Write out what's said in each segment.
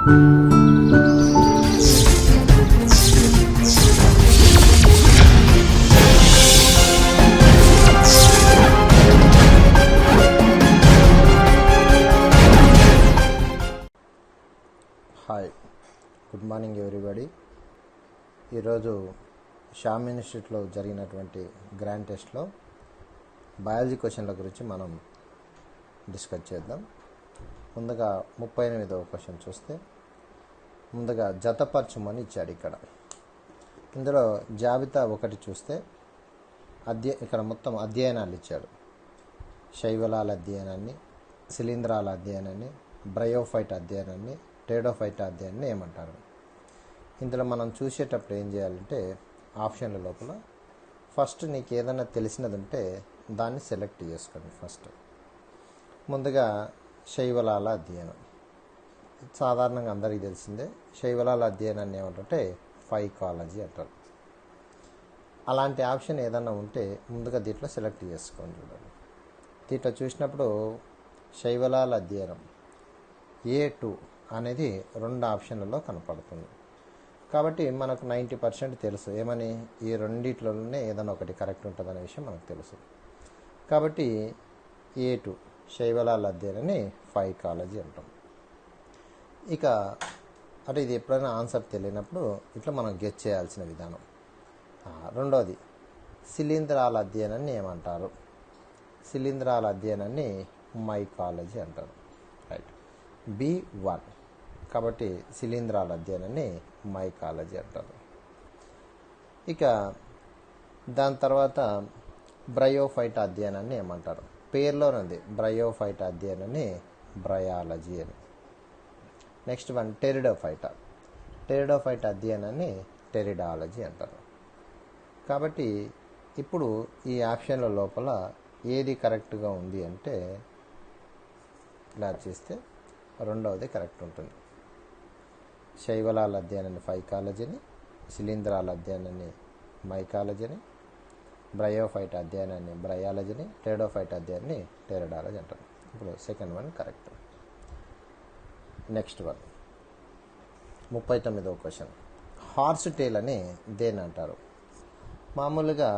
Hi, good morning everybody. ఈరోజు శ్యామ్ ఇన్స్టిట్యూట్లో జరిగినటువంటి గ్రాండ్ టెస్ట్లో బయాలజీ క్వశ్చన్ల గురించి మనం డిస్కస్ చేద్దాం. ముందుగా 38వ క్వశ్చన్ చూస్తే, ముందుగా జతపరచుమని ఇచ్చాడు. ఇందులో జాబితా 1 చూస్తే ఇక్కడ మొత్తం అధ్యయనాలు ఇచ్చాడు. శైవలాల అధ్యయనాన్ని, శిలీంధ్రాల అధ్యయనాన్ని, బ్రయోఫైట్ అధ్యయనాన్ని, టేడోఫైట్ అధ్యయనాన్ని ఏమంటారు? ఇందులో మనం చూసేటప్పుడు ఏం చేయాలంటే, ఆప్షన్ల లోపల ఫస్ట్ నీకు ఏదైనా తెలిసినది ఉంటే దాన్ని సెలెక్ట్ చేసుకోండి. ఫస్ట్ ముందుగా శైవలాల అధ్యయనం, సాధారణంగా అందరికీ తెలిసిందే. శైవలాల అధ్యయనాన్ని ఏమంటే ఫైకాలజీ అంటారు. అలాంటి ఆప్షన్ ఏదైనా ఉంటే ముందుగా దీంట్లో సెలెక్ట్ చేసుకోండి. చూడండి, దీంట్లో చూసినప్పుడు శైవలాల అధ్యయనం A2 అనేది 2 ఆప్షన్లలో కనపడుతుంది. కాబట్టి మనకు 90% తెలుసు ఏమని, ఈ రెండిట్లోనే ఏదైనా ఒకటి కరెక్ట్ ఉంటుందనే విషయం మనకు తెలుసు. కాబట్టి A2 శైవలాల అధ్యయనాన్ని ఫైకాలజీ అంటాం. ఇక అంటే ఇది ఎప్పుడైనా ఆన్సర్ తెలియనప్పుడు ఇట్లా మనం గెస్ చేయాల్సిన విధానం. రెండవది శిలీంధ్రాల అధ్యయనాన్ని ఏమంటారు? శిలీంధ్రాల అధ్యయనాన్ని మైకాలజీ అంటారు. Right, B1. కాబట్టి శిలీంధ్రాల అధ్యయనాన్ని మైకాలజీ అంటారు. ఇక దాని తర్వాత బ్రయోఫైట్ అధ్యయనాన్ని ఏమంటారు? పేర్లోనుంది బ్రయోఫైట్ అధ్యయనాన్ని బ్రయాలజీ అని. నెక్స్ట్ వన్ టెరిడోఫైట్ అధ్యయనాన్ని టెరిడాలజీ అంటారు. కాబట్టి ఇప్పుడు ఈ ఆప్షన్ల లోపల ఏది కరెక్ట్గా ఉంది అంటే, ఇలా చేస్తే రెండవది కరెక్ట్ ఉంటుంది. శైవలాల అధ్యయనాన్ని ఫైకాలజీని, శిలీంధ్రాల అధ్యయనాన్ని మైకాలజీని, బ్రయోఫైట్ అధ్యయనాన్ని బ్రయాలజీని, టెరిడోఫైట్ అధ్యయనాన్ని టెరిడాలజీ అంటారు. ఇప్పుడు second one correct. Next one 39వ క్వశ్చన్, హార్స్ టేల్ అని దేని అంటారు? మామూలుగా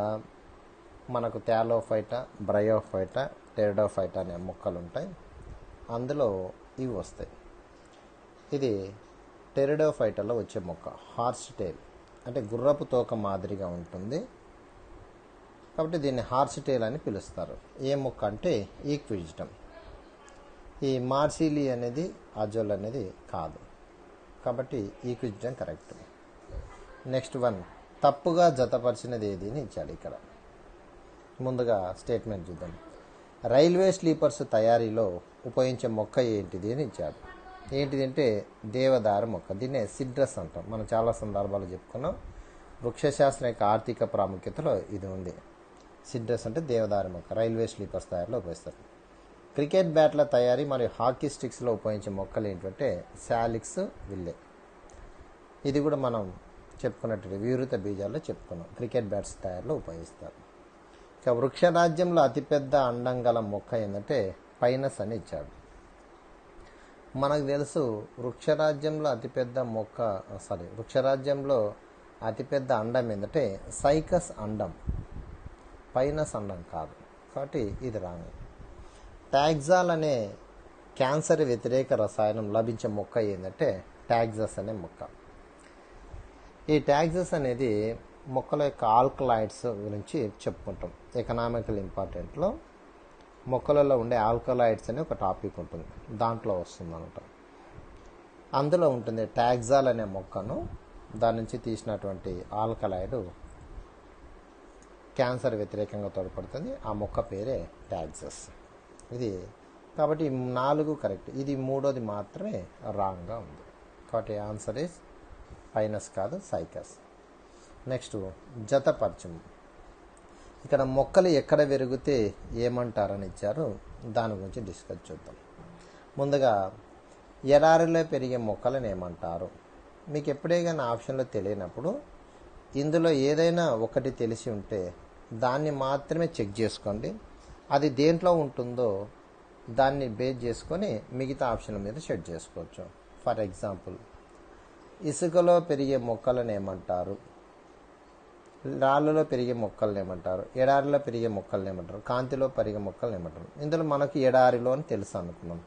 మనకు థాలోఫైటా, బ్రయోఫైటా, టెరిడోఫైటా అనే మొక్కలు ఉంటాయి. అందులో ఇవి వస్తాయి. ఇది టెరిడోఫైటాలో వచ్చే మొక్క. హార్స్ టేల్ అంటే గుర్రపు తోక మాదిరిగా ఉంటుంది, కాబట్టి దీన్ని హార్స్ టేల్ అని పిలుస్తారు. ఏ మొక్క అంటే ఈక్విజిటమ్. ఈ మార్సిలీ అనేది అజోల్ అనేది కాదు, కాబట్టి ఈక్విజిటమ్ కరెక్ట్. నెక్స్ట్ వన్, తప్పుగా జతపరిచినది ఏది అని ఇచ్చాడు. ముందుగా స్టేట్మెంట్ చూద్దాం. రైల్వే స్లీపర్స్ తయారీలో ఉపయోగించే మొక్క ఏంటిది అని ఇచ్చాడు. ఏంటిదంటే దేవదారు మొక్క. దీన్నే సిడ్రస్ అంటాం. మనం చాలా సందర్భాలు చెప్పుకున్నాం. వృక్షశాస్త్రం యొక్క ఆర్థిక ప్రాముఖ్యతలో ఇది ఉంది. సిడ్రస్ అంటే దేవదారు మొక్క. రైల్వే స్లీపర్స్ తయారీలో ఉపయోగిస్తారు. క్రికెట్ బ్యాట్ల తయారీ మరియు హాకీ స్టిక్స్లో ఉపయోగించే మొక్కలు ఏంటంటే శాలిక్స్, విల్లే. ఇది కూడా మనం చెప్పుకున్నట్టు వివృత బీజాల్లో చెప్పుకున్నాం. క్రికెట్ బ్యాట్స్ తయారీలో ఉపయోగిస్తారు. ఇక వృక్షరాజ్యంలో అతిపెద్ద అండం గల మొక్క ఏంటంటే పైనస్ అని ఇచ్చాడు. మనకు తెలుసు వృక్షరాజ్యంలో అతిపెద్ద అండం ఏంటంటే సైకస్ అండం, పైనస్ అండం కాదు. కాబట్టి ఇది రాంగ్. టాక్సాల్ అనే క్యాన్సర్ వ్యతిరేక రసాయనం లభించే మొక్క ఏంటంటే టాక్సస్ అనే మొక్క. ఈ టాక్సస్ అనేది మొక్కల యొక్క ఆల్కలాయిడ్స్ గురించి చెప్పుకుంటాం. ఎకనామికల్ ఇంపార్టెంట్లో మొక్కలలో ఉండే ఆల్కలాయిడ్స్ అనే ఒక టాపిక్ ఉంటుంది, దాంట్లో వస్తుంది అనమాట. అందులో ఉంటుంది టాక్సాల్ అనే మొక్కను, దాని నుంచి తీసినటువంటి ఆల్కలాయిడ్ క్యాన్సర్ వ్యతిరేకంగా తోడ్పడుతుంది. ఆ మొక్క పేరే టాక్సస్. ఇది కాబట్టి 4 కరెక్ట్. ఇది 3వది మాత్రమే రాంగ్గా ఉంది. కాబట్టి ఆన్సర్ ఈజ్ పైనస్ కాదు, సైకస్. నెక్స్ట్ జతపరచము. ఇక్కడ మొక్కలు ఎక్కడ పెరిగితే ఏమంటారని ఇచ్చారు, దాని గురించి డిస్కస్ చేద్దాం. ముందుగా ఎడారిలో పెరిగే మొక్కలను ఏమంటారు? మీకు ఎప్పుడే కానీ ఆప్షన్లో తెలియనప్పుడు ఇందులో ఏదైనా ఒకటి తెలిసి ఉంటే దాన్ని మాత్రమే చెక్ చేసుకోండి. అది దేంట్లో ఉంటుందో దాన్ని బేస్ చేసుకొని మిగతా ఆప్షన్ల మీద సెట్ చేసుకోవచ్చు. ఫర్ ఎగ్జాంపుల్, ఇసుకలో పెరిగే మొక్కలను ఏమంటారు, రాళ్ళలో పెరిగే మొక్కలను ఏమంటారు, ఎడారిలో పెరిగే మొక్కలను ఏమంటారు, కాంతిలో పెరిగే మొక్కలను ఏమంటారు. ఇందులో మనకు ఎడారిలో అని తెలుసు అనుకున్నాం.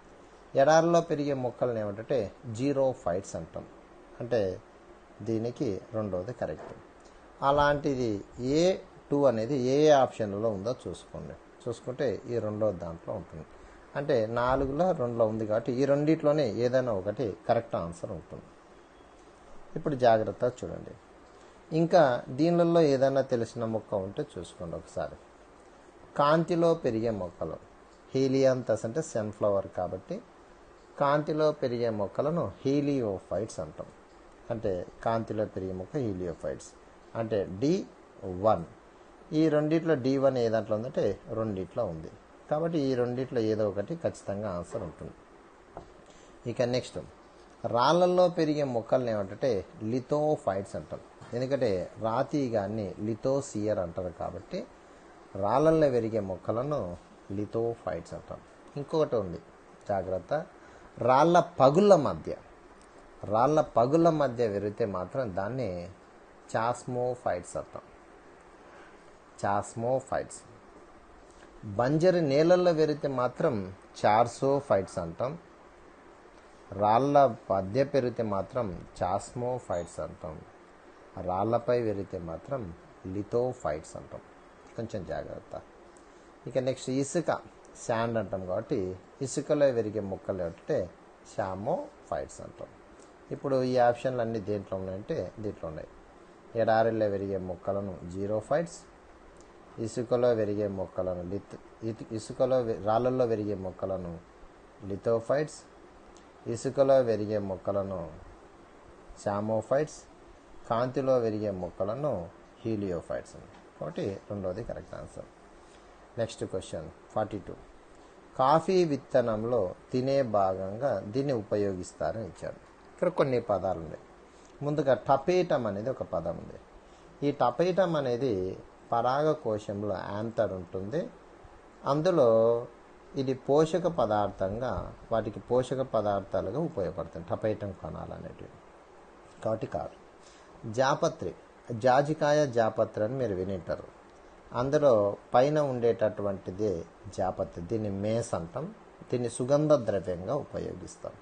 ఎడారిలో పెరిగే మొక్కలను ఏమంటే జీరోఫైట్స్ అంటాం. అంటే దీనికి రెండవది కరెక్ట్. అలాంటిది A2 అనేది ఏ ఆప్షన్లలో ఉందో చూసుకుంటే ఈ రెండవ దాంట్లో ఉంటుంది. అంటే 4లో 2లో ఉంది కాబట్టి ఈ రెండిట్లోనే ఏదైనా ఒకటి కరెక్ట్ ఆన్సర్ ఉంటుంది. ఇప్పుడు జాగ్రత్తగా చూడండి. ఇంకా దీనిలో ఏదైనా తెలిసిన మొక్క ఉంటే చూసుకోండి ఒకసారి. కాంతిలో పెరిగే మొక్కలు, హీలియాంతస్ అంటే సన్ఫ్లవర్ కాబట్టి కాంతిలో పెరిగే మొక్కలను హీలియోఫైట్స్ అంటాం. అంటే కాంతిలో పెరిగే మొక్క హీలియోఫైట్స్. అంటే D1. ఈ రెండిట్లో D1 ఏ దాంట్లో ఉందంటే రెండిట్లో ఉంది. కాబట్టి ఈ రెండిట్లో ఏదో ఒకటి ఖచ్చితంగా ఆన్సర్ ఉంటుంది. ఇక నెక్స్ట్, రాళ్ళల్లో పెరిగే మొక్కలను ఏమంటే లిథోఫైట్స్ అంటాం. ఎందుకంటే రాతిగాన్ని లిథోసియర్ అంటారు కాబట్టి రాళ్ళల్లో పెరిగే మొక్కలను లిథోఫైట్స్ అంటాం. ఇంకొకటి ఉంది, జాగ్రత్త. రాళ్ళ పగుళ్ళ మధ్య పెరిగితే మాత్రం దాన్ని చాస్మోఫైట్స్ అంటాం. చాస్మోఫైట్స్. బంజరు నేలల్లో పెరిగితే మాత్రం చార్సోఫైట్స్ అంటాం. రాళ్ళ మధ్య పెరిగితే మాత్రం చాస్మోఫైట్స్ అంటాం. రాళ్ళపై పెరిగితే మాత్రం లిథోఫైట్స్ అంటాం. కొంచెం జాగ్రత్త. ఇక నెక్స్ట్, ఇసుక శాండ్ అంటాం కాబట్టి ఇసుకలో పెరిగే మొక్కలు ఏమంటే షామోఫైట్స్ అంటాం. ఇప్పుడు ఈ ఆప్షన్లు అన్నీ దేంట్లో ఉన్నాయంటే దీంట్లో ఉన్నాయి. ఎడారిలో పెరిగే మొక్కలను జీరోఫైట్స్, ఇసుకలో పెరిగే మొక్కలను రాళ్ళల్లో పెరిగే మొక్కలను లిథోఫైట్స్, ఇసుకలో పెరిగే మొక్కలను షామోఫైట్స్, కాంతిలో పెరిగే మొక్కలను హీలియోఫైట్స్. కాబట్టి రెండవది correct answer. Next question 42. Coffee విత్తనంలో తినే భాగంగా దీన్ని ఉపయోగిస్తారని ఇచ్చాడు. ఇక్కడ కొన్ని పదాలు ఉన్నాయి. ముందుగా టపేటం అనేది ఒక పదం ఉంది. ఈ టపేటం అనేది పరాగకోశంలో యాంథర్ ఉంటుంది. అందులో ఇది పోషక పదార్థంగా, వాటికి పోషక పదార్థాలుగా ఉపయోగపడుతుంది టపేటం కణాలు అనేటివి. కాబట్టి కాదు. జాపత్రి, జాజికాయ జాపత్రి అని మీరు వినింటారు. అందులో పైన ఉండేటటువంటిదే జాపత్రి. దీన్ని మేస్ అంటాం. దీన్ని సుగంధ ద్రవ్యంగా ఉపయోగిస్తాం.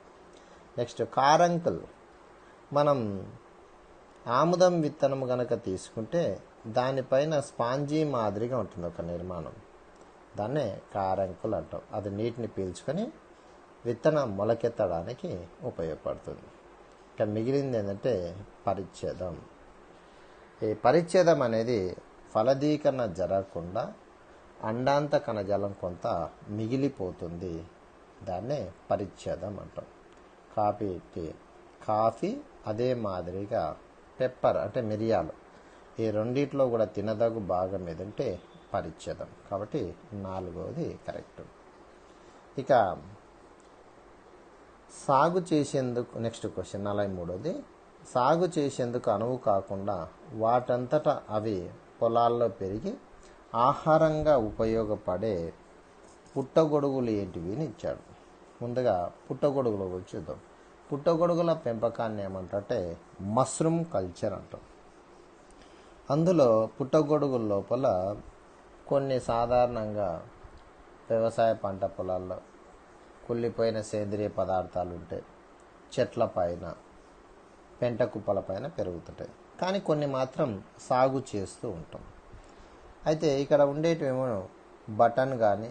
నెక్స్ట్ కారంకుల్. మనం ఆముదం విత్తనం గనక తీసుకుంటే దానిపైన స్పాంజీ మాదిరిగా ఉంటుంది ఒక నిర్మాణం. దాన్నే కారంకుల్ అంటాం. అది నీటిని పీల్చుకొని విత్తనం మొలకెత్తడానికి ఉపయోగపడుతుంది. ఇక మిగిలింది ఏంటంటే పరిచ్ఛేదం. ఈ పరిచ్ఛేదం అనేది ఫలదీకరణ జరగకుండా అండాంత కణజాలం కొంత మిగిలిపోతుంది. దాన్నే పరిచ్ఛేదం అంటాం. కాఫీ అదే మాదిరిగా పెప్పర్ అంటే మిరియాలు, ఈ రెండిట్లో కూడా తినదగు భాగం ఏదంటే పరిచ్ఛేదం. కాబట్టి 4వది కరెక్ట్. ఇక సాగు చేసేందుకు నెక్స్ట్ క్వశ్చన్ 43వది. సాగు చేసేందుకు అనువు కాకుండా వాటంతటా అవి పొలాల్లో పెరిగి ఆహారంగా ఉపయోగపడే పుట్టగొడుగులు ఏంటివి అని ఇచ్చాడు. ముందుగా పుట్టగొడుగుల గురించి చూద్దాం. పుట్టగొడుగుల పెంపకాన్ని ఏమంటే మష్రూమ్ కల్చర్ అంటాం. అందులో పుట్టగొడుగుల లోపల కొన్ని సాధారణంగా వ్యవసాయ పంట పొలాల్లో కుళ్ళిపోయిన సేంద్రియ పదార్థాలు ఉంటాయి. చెట్ల పైన, పెంట కుప్పల పైన పెరుగుతుంటాయి. కానీ కొన్ని మాత్రం సాగు చేస్తూ ఉంటాం. అయితే ఇక్కడ ఉండేటివేమో బటన్ కానీ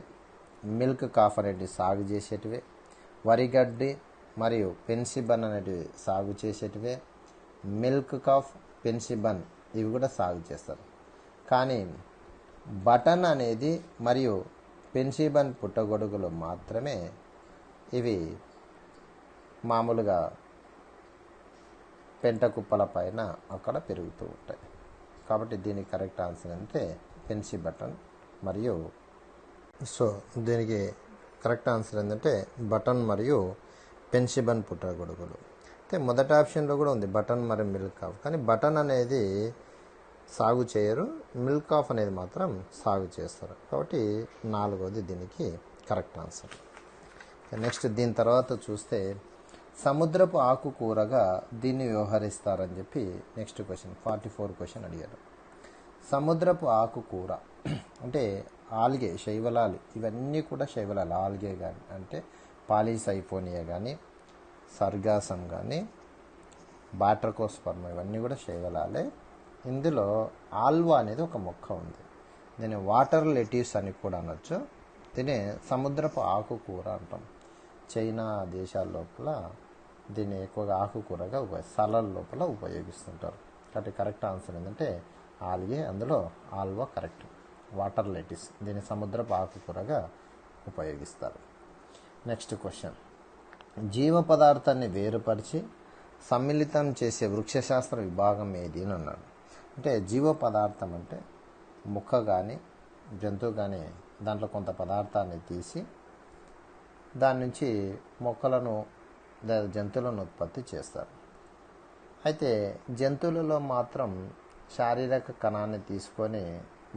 మిల్క్ కాఫ్ అనేటివి సాగు చేసేటివే, వరిగడ్డి మరియు పెన్సిబన్ అనేటివి సాగు చేసేటివే, మిల్క్ కాఫ్, పెన్సిబన్ ఇవి కూడా సాగు చేస్తారు. కానీ బటన్ అనేది మరియు పెన్సిబన్ పుట్టగొడుగులు మాత్రమే ఇవి మామూలుగా పెంట కుప్పల పైన అక్కడ పెరుగుతూ ఉంటాయి. కాబట్టి దీనికి కరెక్ట్ ఆన్సర్ అంటే పెన్సి బటన్ మరియు దీనికి కరెక్ట్ ఆన్సర్ ఏంటంటే బటన్ మరియు పెన్సిబన్ పుట్టగొడుగులు. అయితే మొదటి ఆప్షన్లో కూడా ఉంది బటన్ మరియు మిల్క్ ఆఫ్. కానీ బటన్ అనేది సాగు చేయరు, మిల్క్ ఆఫ్ అనేది మాత్రం సాగు చేస్తారు. కాబట్టి 4వది దీనికి కరెక్ట్ ఆన్సర్. నెక్స్ట్ దీని తర్వాత చూస్తే సముద్రపు ఆకుకూరగా దీన్ని వ్యవహరిస్తారని చెప్పి నెక్స్ట్ క్వశ్చన్ 44 క్వశ్చన్ అడిగారు. సముద్రపు ఆకుకూర అంటే ఆల్గే, శైవలాలు, ఇవన్నీ కూడా శైవలాలు. ఆల్గే కానీ అంటే పాలీసైఫోనియా కానీ, సర్గాసం కానీ, బాట్రకోస్పర్మ, ఇవన్నీ కూడా శైవలాలే. ఇందులో ఆల్వా అనేది ఒక మొక్క ఉంది. దీన్ని వాటర్ లెట్యూస్ అని కూడా అనొచ్చు. దీన్ని సముద్రపు ఆకుకూర అంటాం. చైనా దేశాల లోపల దీన్ని ఎక్కువగా ఆకుకూరగా సలాడ్ లోపల ఉపయోగిస్తుంటారు. కాబట్టి కరెక్ట్ ఆన్సర్ ఏంటంటే ఆల్గే, అందులో ఆల్వా కరెక్ట్. వాటర్ లెటిస్, దీన్ని సముద్రపు ఆకుకూరగా ఉపయోగిస్తారు. నెక్స్ట్ క్వశ్చన్, జీవ పదార్థాన్ని వేరుపరిచి సమ్మిళితం చేసే వృక్షశాస్త్ర విభాగం ఏది అని అన్నాడు. అంటే జీవ పదార్థం అంటే మొక్క కానీ జంతువు కానీ దాంట్లో కొంత పదార్థాన్ని తీసి దాని నుంచి మొక్కలను జంతువులను ఉత్పత్తి చేస్తారు. అయితే జంతువులలో మాత్రం శారీరక కణాన్ని తీసుకొని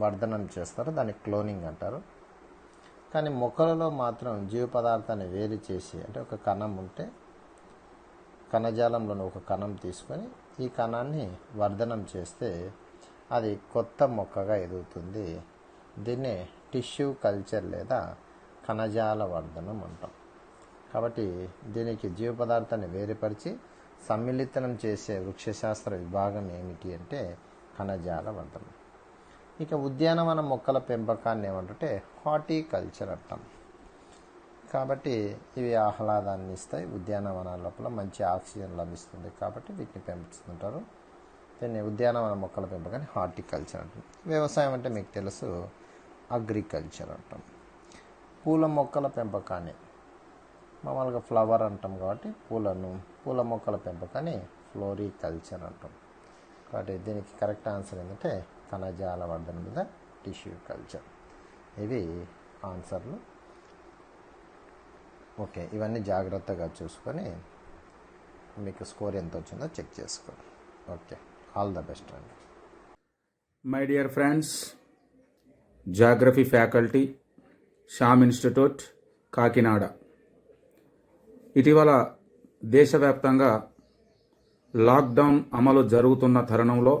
వర్ధనం చేస్తారు, దాన్ని క్లోనింగ్ అంటారు. కానీ మొక్కలలో మాత్రం జీవ పదార్థాన్ని వేరు చేసి, అంటే ఒక కణం ఉంటే కణజాలంలోని ఒక కణం తీసుకొని ఈ కణాన్ని వర్ధనం చేస్తే అది కొత్త మొక్కగా ఎదుగుతుంది. దీన్నే టిష్యూ కల్చర్ లేదా కణజాల వర్ధనం అంటాం. కాబట్టి దీనికి జీవ పదార్థాన్ని వేరుపరిచి సమ్మిళితం చేసే వృక్షశాస్త్ర విభాగం ఏమిటి అంటే కణజాల వర్ధనం. ఇక ఉద్యానవన మొక్కల పెంపకాన్ని ఏమంటే హార్టికల్చర్ అంటాం. కాబట్టి ఇవి ఆహ్లాదాన్ని ఇస్తాయి. ఉద్యానవనాల లోపల మంచి ఆక్సిజన్ లభిస్తుంది కాబట్టి వీటిని పెంచుతుంటారు. దీన్ని ఉద్యానవన మొక్కల పెంపకాన్ని హార్టికల్చర్ అంటాం. వ్యవసాయం అంటే మీకు తెలుసు, అగ్రికల్చర్ అంటాం. పూల మొక్కల పెంపకాన్ని మామూలుగా ఫ్లవర్ అంటాం కాబట్టి పూల మొక్కల పెంపకాన్ని ఫ్లోరికల్చర్ అంటాం. కాబట్టి దీనికి కరెక్ట్ ఆన్సర్ ఏంటంటే కణజాల వర్ధన మీద టిష్యూ కల్చర్. ఇవి ఆన్సర్లు. ఓకే, ఇవన్నీ జాగ్రత్తగా చూసుకొని మీకు స్కోర్ ఎంత వచ్చిందో చెక్ చేసుకోండి. ఓకే, ఆల్ ద బెస్ట్ అండి. My dear friends, geography faculty, Shyam institute, Kakinada. ఇటీవల దేశవ్యాప్తంగా లాక్డౌన్ అమలు జరుగుతున్న తరుణంలో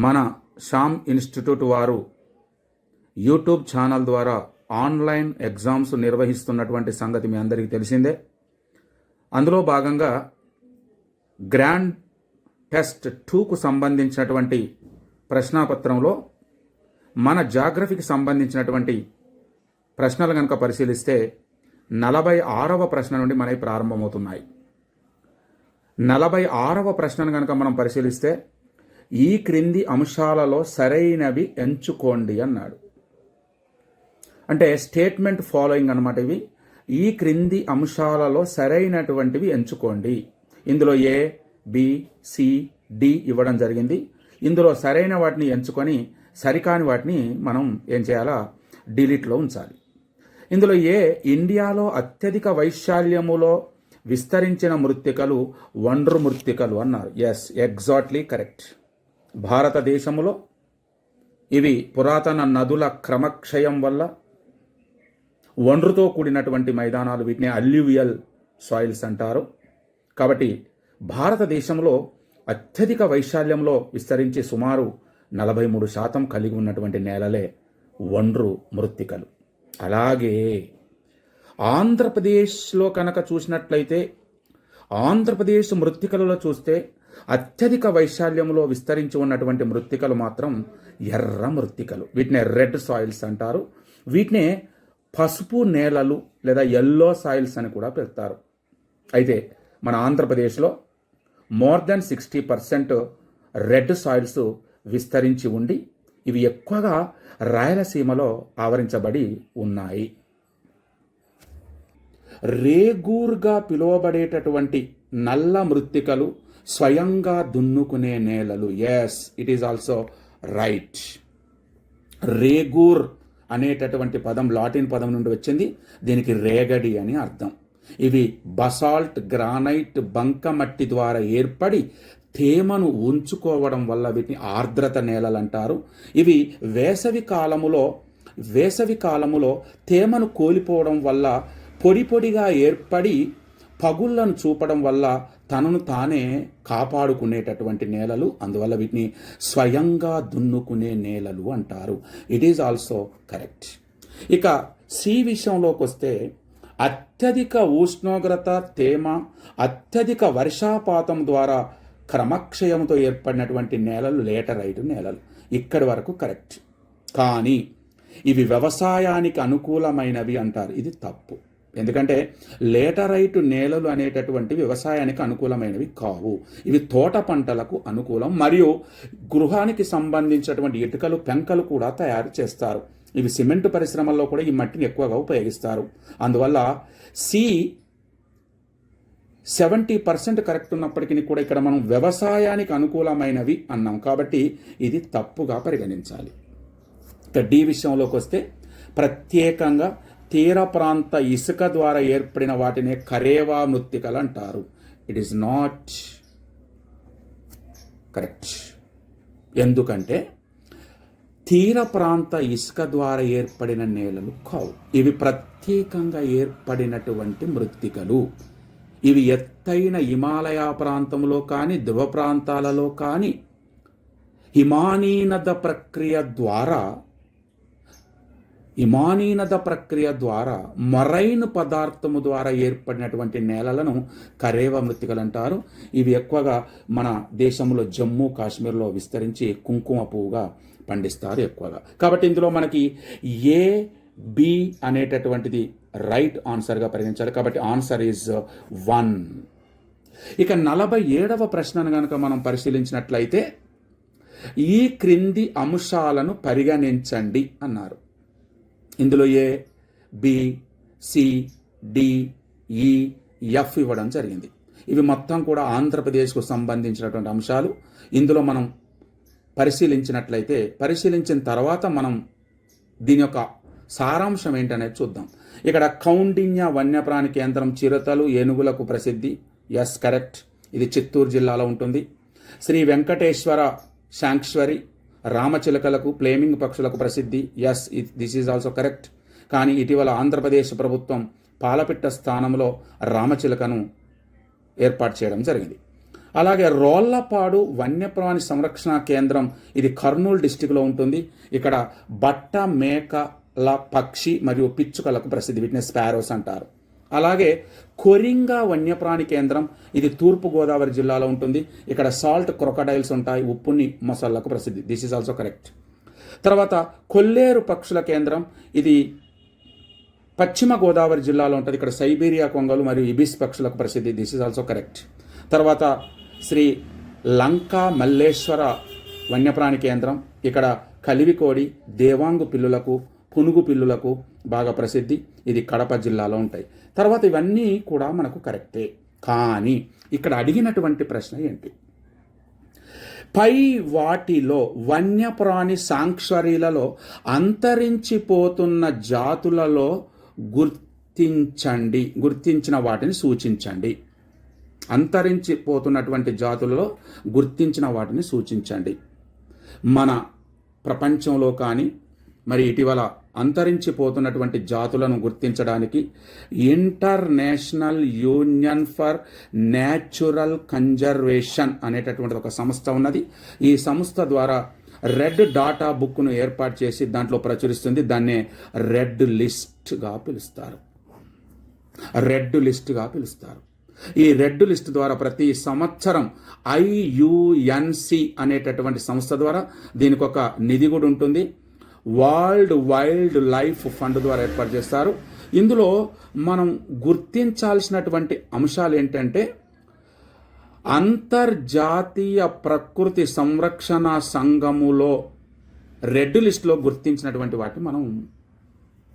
మన శ్యామ్ ఇన్స్టిట్యూట్ వారు యూట్యూబ్ ఛానల్ ద్వారా ఆన్లైన్ ఎగ్జామ్స్ నిర్వహిస్తున్నటువంటి సంగతి మీ అందరికీ తెలిసిందే. అందులో భాగంగా గ్రాండ్ టెస్ట్ 2కు సంబంధించినటువంటి ప్రశ్నాపత్రంలో మన జాగ్రఫీకి సంబంధించినటువంటి ప్రశ్నలు కనుక పరిశీలిస్తే 46వ ప్రశ్న నుండి మనకి ప్రారంభమవుతున్నాయి. 46వ ప్రశ్నను కనుక మనం పరిశీలిస్తే ఈ క్రింది అంశాలలో సరైనవి ఎంచుకోండి అన్నాడు. అంటే స్టేట్మెంట్ ఫాలోయింగ్ అన్నమాట ఇవి. ఈ క్రింది అంశాలలో సరైనటువంటివి ఎంచుకోండి. ఇందులో ఏ, బి, సి, డి ఇవ్వడం జరిగింది. ఇందులో సరైన వాటిని ఎంచుకొని సరికాని వాటిని మనం ఏం చేయాలా, డిలీట్లో ఉంచాలి. ఇందులో ఏ, ఇండియాలో అత్యధిక వైశాల్యములో విస్తరించిన మృత్తికలు ఒండ్రు మృత్తికలు అన్నారు. Yes, exactly correct. భారతదేశంలో ఇవి పురాతన నదుల క్రమక్షయం వల్ల ఒండ్రుతో కూడినటువంటి మైదానాలు, వీటిని అల్యూవియల్ సాయిల్స్ అంటారు. కాబట్టి భారతదేశంలో అత్యధిక వైశాల్యంలో విస్తరించి సుమారు 43% కలిగి ఉన్నటువంటి నేలలే ఒండ్రు మృత్తికలు. అలాగే ఆంధ్రప్రదేశ్లో కనుక చూసినట్లయితే ఆంధ్రప్రదేశ్ మృత్తికలలో చూస్తే అత్యధిక వైశాల్యంలో విస్తరించి ఉన్నటువంటి మృత్తికలు మాత్రం ఎర్ర మృత్తికలు. వీటినే రెడ్ సాయిల్స్ అంటారు. వీటినే పసుపు నేలలు లేదా ఎల్లో సాయిల్స్ అని కూడా పెడతారు. అయితే మన ఆంధ్రప్రదేశ్లో మోర్ దెన్ 60% రెడ్ సాయిల్స్ విస్తరించి ఉండి ఇవి ఎక్కువగా రాయలసీమలో ఆవరించబడి ఉన్నాయి. రేగూర్గా పిలువబడేటటువంటి నల్ల మృత్తికలు స్వయంగా దున్నుకునే నేలలు. Yes, it is also right. Regur అనేటటువంటి పదం లాటిన్ పదం నుండి వచ్చింది. దీనికి రేగడి అని అర్థం. ఇవి బసాల్ట్, గ్రానైట్, బంకమట్టి ద్వారా ఏర్పడి తేమను ఉంచుకోవడం వల్ల వీటిని ఆర్ద్రత నేలలు అంటారు. ఇవి వేసవి కాలములో తేమను కోల్పోవడం వల్ల పొడి పొడిగా ఏర్పడి పగుళ్లను చూపడం వల్ల తనను తానే కాపాడుకునేటటువంటి నేలలు, అందువల్ల వీటిని స్వయంగా దున్నుకునే నేలలు అంటారు. It is also correct. ఇక సి విషయంలోకి వస్తే అత్యధిక ఉష్ణోగ్రత, తేమ, అత్యధిక వర్షాపాతం ద్వారా క్రమక్షయంతో ఏర్పడినటువంటి నేలలు లేటరైట్ నేలలు. ఇక్కడి వరకు కరెక్ట్. కానీ ఇవి వ్యవసాయానికి అనుకూలమైనవి అంటారు. ఇది తప్పు. ఎందుకంటే లేటరైట్ నేలలు అనేటటువంటి వ్యవసాయానికి అనుకూలమైనవి కావు. ఇవి తోట పంటలకు అనుకూలం, మరియు గృహానికి సంబంధించినటువంటి ఇటుకలు, పెంకలు కూడా తయారు చేస్తారు. ఇవి సిమెంట్ పరిశ్రమల్లో కూడా ఈ మట్టిని ఎక్కువగా ఉపయోగిస్తారు. అందువల్ల సి 70% కరెక్ట్ ఉన్నప్పటికీ కూడా ఇక్కడ మనం వ్యవసాయానికి అనుకూలమైనవి అన్నాం, కాబట్టి ఇది తప్పుగా పరిగణించాలి. ఇక డి విషయంలోకి వస్తే ప్రత్యేకంగా తీర ప్రాంత ఇసుక ద్వారా ఏర్పడిన వాటినే కరేవా మృత్తికలు అంటారు. It is not correct. ఎందుకంటే తీర ప్రాంత ఇసుక ద్వారా ఏర్పడిన నేలలు కావు. ఇవి ప్రత్యేకంగా ఏర్పడినటువంటి మృత్తికలు. ఇవి ఎత్తైన హిమాలయ ప్రాంతంలో కానీ, ధ్రువ ప్రాంతాలలో కానీ హిమానీనద ప్రక్రియ ద్వారా మొరైన్ పదార్థము ద్వారా ఏర్పడినటువంటి నేలలను కరేవ మృత్తికలు అంటారు. ఇవి ఎక్కువగా మన దేశంలో జమ్మూ కాశ్మీర్లో విస్తరించి కుంకుమ పువ్వుగా పండిస్తారు ఎక్కువగా. కాబట్టి ఇందులో మనకి ఏ, బి అనేటటువంటిది రైట్ ఆన్సర్గా పరిగణించాలి. కాబట్టి ఆన్సర్ ఈజ్ 1. ఇక 47వ ప్రశ్నను కనుక మనం పరిశీలించినట్లయితే ఈ క్రింది అంశాలను పరిగణించండి అన్నారు. ఇందులో ఏ, బి, సి, డి, ఈ, ఎఫ్ ఇవ్వడం జరిగింది. ఇవి మొత్తం కూడా ఆంధ్రప్రదేశ్కు సంబంధించినటువంటి అంశాలు. ఇందులో మనం పరిశీలించిన తర్వాత మనం దీని యొక్క సారాంశం ఏంటనేది చూద్దాం. ఇక్కడ కౌండిన్య వన్యప్రాణి కేంద్రం చిరుతలు, ఏనుగులకు ప్రసిద్ధి. Yes, correct. ఇది చిత్తూరు జిల్లాలో ఉంటుంది. శ్రీ వెంకటేశ్వర శాంక్చురీ రామచిలకలకు, ఫ్లేమింగ్ పక్షులకు ప్రసిద్ధి. Yes, this is also correct. కానీ ఇటీవల ఆంధ్రప్రదేశ్ ప్రభుత్వం పాలపిట్ట స్థానంలో రామచిలకను ఏర్పాటు చేయడం జరిగింది. అలాగే రోళ్లపాడు వన్యప్రాణి సంరక్షణ కేంద్రం, ఇది కర్నూలు డిస్టిక్లో ఉంటుంది. ఇక్కడ బట్ట మేకల పక్షి మరియు పిచ్చుకలకు ప్రసిద్ధి. వీటిని స్పారోస్ అంటారు. అలాగే కొరింగా వన్యప్రాణి కేంద్రం, ఇది తూర్పుగోదావరి జిల్లాలో ఉంటుంది. ఇక్కడ సాల్ట్ క్రొకడైల్స్ ఉంటాయి, ఉప్పుని మొసళ్లకు ప్రసిద్ధి. This is also correct. తర్వాత కొల్లేరు పక్షుల కేంద్రం, ఇది పశ్చిమ గోదావరి జిల్లాలో ఉంటుంది. ఇక్కడ సైబీరియా కొంగలు మరియు ఇబిస్ పక్షులకు ప్రసిద్ధి. This is also correct. తర్వాత శ్రీ లంకా మల్లేశ్వర వన్యప్రాణి కేంద్రం, ఇక్కడ కలివికోడి, దేవాంగు పిల్లులకు, పునుగు పిల్లులకు బాగా ప్రసిద్ధి. ఇది కడప జిల్లాలో ఉంటాయి. తర్వాత ఇవన్నీ కూడా మనకు కరెక్టే. కానీ ఇక్కడ అడిగినటువంటి ప్రశ్న ఏంటి? పై వాటిలో వన్యప్రాణి సాంక్చురీలలో అంతరించిపోతున్న జాతులలో గుర్తించిన వాటిని సూచించండి. అంతరించిపోతున్నటువంటి జాతులలో గుర్తించిన వాటిని సూచించండి. మన ప్రపంచంలో కానీ మరి ఇటీవల అంతరించిపోతున్నటువంటి జాతులను గుర్తించడానికి international union for natural conservation అనేటటువంటి ఒక సంస్థ ఉన్నది. ఈ సంస్థ ద్వారా రెడ్ డాటా బుక్ను ఏర్పాటు చేసి దాంట్లో ప్రచురిస్తుంది. దాన్నే రెడ్ లిస్ట్గా పిలుస్తారు. ఈ రెడ్ లిస్ట్ ద్వారా ప్రతి సంవత్సరం IUNC అనేటటువంటి సంస్థ ద్వారా దీనికి ఒక నిధి కూడా ఉంటుంది. వరల్డ్ వైల్డ్ లైఫ్ ఫండ్ ద్వారా ఏర్పాటు చేస్తారు. ఇందులో మనం గుర్తించాల్సినటువంటి అంశాలు ఏంటంటే అంతర్జాతీయ ప్రకృతి సంరక్షణ సంఘములో రెడ్ లిస్టులో గుర్తించినటువంటి వాటిని మనం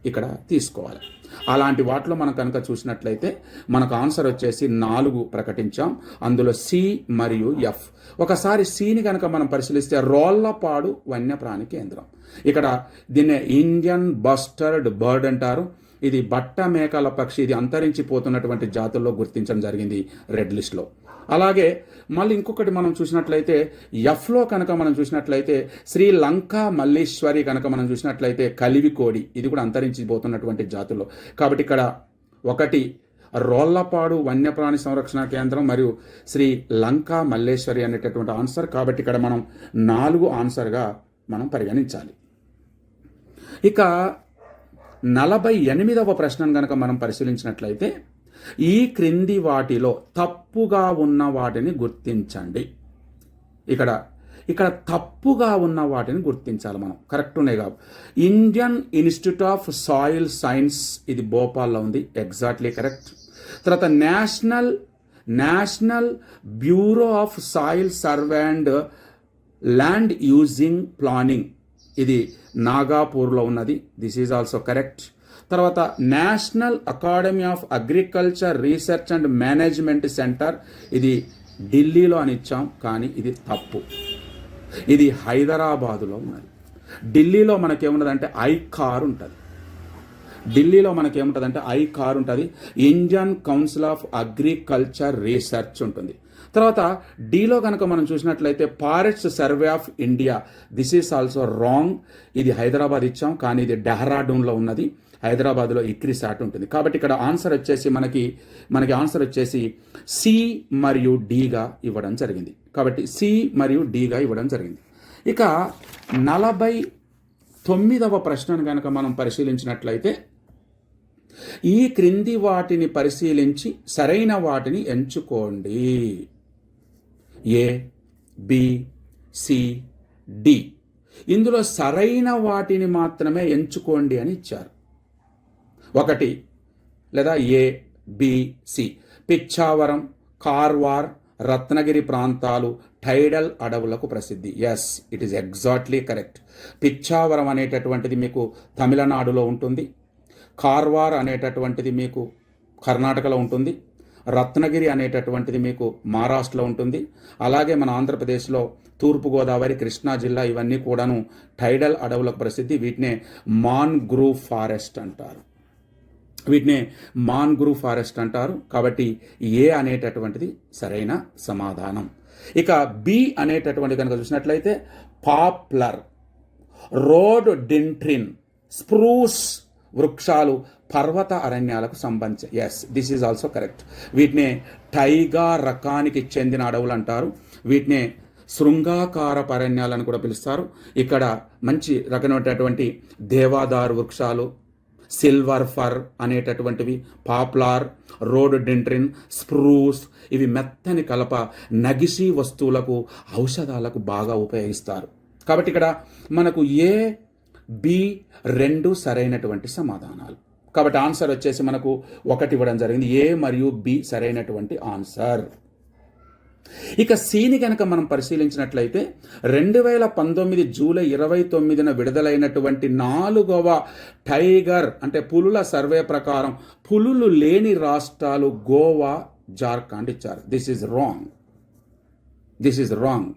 ఇక్కడ తీసుకోవాలి. అలాంటి వాటిలో మనం కనుక చూసినట్లయితే మనకు ఆన్సర్ వచ్చేసి 4 ప్రకటించాం. అందులో సి మరియు ఎఫ్. ఒకసారి సిని కనుక మనం పరిశీలిస్తే రోళ్లపాడు వన్యప్రాణి కేంద్రం, ఇక్కడ దీన్ని ఇండియన్ బస్టర్డ్ బర్డ్ అంటారు. ఇది బట్ట మేకల పక్షి. ఇది అంతరించిపోతున్నటువంటి జాతుల్లో గుర్తించడం జరిగింది రెడ్ లిస్ట్లో. అలాగే మళ్ళీ ఇంకొకటి మనం చూసినట్లయితే ఎఫ్లో కనుక మనం చూసినట్లయితే శ్రీలంక మల్లీశ్వరి కనుక మనం చూసినట్లయితే కలివికోడి, ఇది కూడా అంతరించిపోతున్నటువంటి జాతుల్లో. కాబట్టి ఇక్కడ 1 రోళ్లపాడు వన్యప్రాణి సంరక్షణ కేంద్రం మరియు శ్రీ లంకా మల్లేశ్వరి అనేటటువంటి ఆన్సర్. కాబట్టి ఇక్కడ మనం 4 ఆన్సర్గా మనం పరిగణించాలి. ఇక 48వ ప్రశ్నను కనుక మనం పరిశీలించినట్లయితే, ఈ క్రింది వాటిలో తప్పుగా ఉన్న వాటిని గుర్తించండి. ఇక్కడ తప్పుగా ఉన్న వాటిని గుర్తించాలి మనం, కరెక్ట్ ఉన్నాయి కావు. Indian institute of soil science, ఇది భోపాల్లో ఉంది, ఎగ్జాక్ట్లీ కరెక్ట్. తర్వాత national bureau of soil survey and land using planning, ఇది నాగాపూర్లో ఉన్నది, దిస్ ఈజ్ ఆల్సో కరెక్ట్. తర్వాత national academy of agriculture research and management centre, ఇది ఢిల్లీలో అని ఇచ్చాం కానీ ఇది తప్పు, ఇది హైదరాబాదులో ఉన్నది. ఢిల్లీలో మనకేమున్నదంటే ఐకార్ ఉంటుంది, ఐకార్ ఉంటుంది, Indian council of agriculture research ఉంటుంది. తర్వాత డీలో కనుక మనం చూసినట్లయితే forest survey of India, this is also wrong, ఇది హైదరాబాద్ ఇచ్చాం కానీ ఇది డెహ్రాడూన్లో ఉన్నది, హైదరాబాద్లో ఇక్రిసాట్ ఉంటుంది. కాబట్టి ఇక్కడ ఆన్సర్ వచ్చేసి మనకి ఆన్సర్ వచ్చేసి సి మరియు డిగా ఇవ్వడం జరిగింది. కాబట్టి సి మరియు డిగా ఇవ్వడం జరిగింది. ఇక 49వ ప్రశ్నను కనుక మనం పరిశీలించినట్లయితే, ఈ క్రింది వాటిని పరిశీలించి సరైన వాటిని ఎంచుకోండి. A, B, C, D. ఇందులో సరైన వాటిని మాత్రమే ఎంచుకోండి అని ఇచ్చారు. 1 లేదా A, B, C. Pichavaram, Karwar, Ratnagiri ప్రాంతాలు టైడల్ అడవులకు ప్రసిద్ధి. Yes, it is exactly correct. Pichavaram అనేటటువంటిది మీకు తమిళనాడులో ఉంటుంది, కార్వార్ అనేటటువంటిది మీకు కర్ణాటకలో ఉంటుంది, రత్నగిరి అనేటటువంటిది మీకు మహారాష్ట్రలో ఉంటుంది. అలాగే మన ఆంధ్రప్రదేశ్లో తూర్పుగోదావరి, కృష్ణా జిల్లా ఇవన్నీ కూడాను టైడల్ అడవులకు ప్రసిద్ధి. వీటినే మాన్గ్రూవ్ ఫారెస్ట్ అంటారు. కాబట్టి ఏ అనేటటువంటిది సరైన సమాధానం. ఇక బి అనేటటువంటి కనుక చూసినట్లయితే పాప్లర్, రోడ్ డింట్రిన్, స్ప్రూస్ వృక్షాలు పర్వత అరణ్యాలకు సంబంధించి. Yes, this is also correct. వీటినే టైగా రకానికి చెందిన అడవులు అంటారు. వీటినే శృంగాకార అరణ్యాలను కూడా పిలుస్తారు. ఇక్కడ మంచి రకమైనటువంటి దేవాదారు వృక్షాలు, సిల్వర్ ఫర్ అనేటటువంటివి, పాప్లార్, రోడ్ డెంట్రిన్, స్ప్రూస్, ఇవి మెత్తని కలప నగిషీ వస్తువులకు, ఔషధాలకు బాగా ఉపయోగిస్తారు. కాబట్టి ఇక్కడ మనకు ఏ, బి 2 సరైనటువంటి సమాధానాలు. కాబట్టి ఆన్సర్ వచ్చేసి మనకు 1 ఇవ్వడం జరిగింది. ఏ మరియు బి సరైనటువంటి ఆన్సర్. ఇక సిని కనుక మనం పరిశీలించినట్లయితే 2019 జూలై 29న విడుదలైనటువంటి 4వ టైగర్ అంటే పులుల సర్వే ప్రకారం పులులు లేని రాష్ట్రాలు గోవా, జార్ఖండ్ ఇచ్చారు. This is wrong.